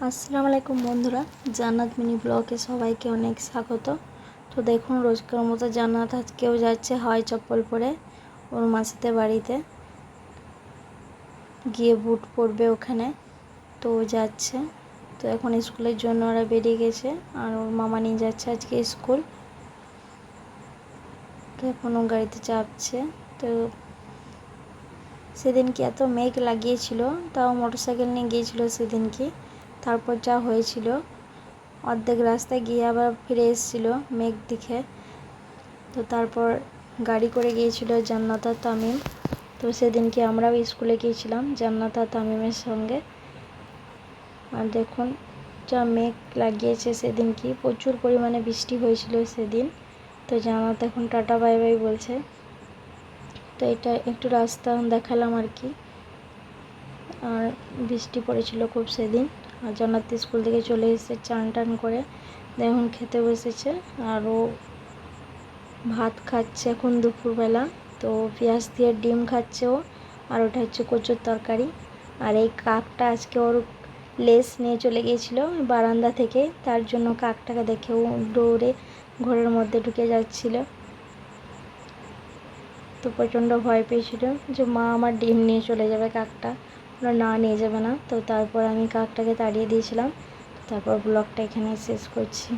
আসসালামু আলাইকুম বন্ধুরা, জান্নাত মিনি ব্লগে সবাইকে অনেক স্বাগত। তো দেখুন, রোজকার মতো জান্নাত আজকেও যাচ্ছে হাওয়াই চপ্পল পরে ওর মাসিদের বাড়িতে গিয়ে বুট পরবে ওখানে। তো যাচ্ছে, তো এখন স্কুলের জন্য ওরা বেরিয়ে গেছে আর ওর মামা নিয়ে যাচ্ছে আজকে স্কুল। তো এখন ও গাড়িতে চাপছে। তো সেদিনকে এত মেঘ লাগিয়েছিল, তাও মোটরসাইকেল নিয়ে গিয়েছিল সেদিনকে। তারপর যা হয়েছিল, অর্ধেক রাস্তায় গিয়ে আবার ফিরে এসেছিলো মেঘ দেখে। তো তারপর গাড়ি করে গিয়েছিল জান্নাত আর তামিম। তো সেদিনকে আমরাও স্কুলে গিয়েছিলাম জান্নাত আর তামিমের সঙ্গে। আর দেখুন যা মেঘ লাগিয়েছে, সেদিনকে প্রচুর পরিমাণে বৃষ্টি হয়েছিল সেদিন। তো জান্নাত এখন টাটা বাই বাই বলছে। তো এটা একটু রাস্তা দেখালাম আর কি। আর বৃষ্টি পড়েছিল খুব সেদিন। আর জান্নাত স্কুল থেকে চলে এসেছে চান টান করে, এখন খেতে বসেছে। আর ও ভাত খাচ্ছে এখন দুপুরবেলা। তো পেঁয়াজ দিয়ে ডিম খাচ্ছে ও, আর ওটা হচ্ছে কচুর তরকারি। আর এই কাকটা আজকে ওর লেস নিয়ে চলে গিয়েছিল বারান্দা থেকে, তার জন্য কাকটাকে দেখে ও দৌড়ে ঘরের মধ্যে ঢুকে যাচ্ছিল। তো প্রচণ্ড ভয় পেয়েছিল যে মা আমার ডিম নিয়ে চলে যাবে কাকটা, ওরা না নিয়ে যাবে না। তো তারপর আমি কাকটাকে তাড়িয়ে দিয়েছিলাম। তারপর ব্লগটা এখানে শেষ করছি।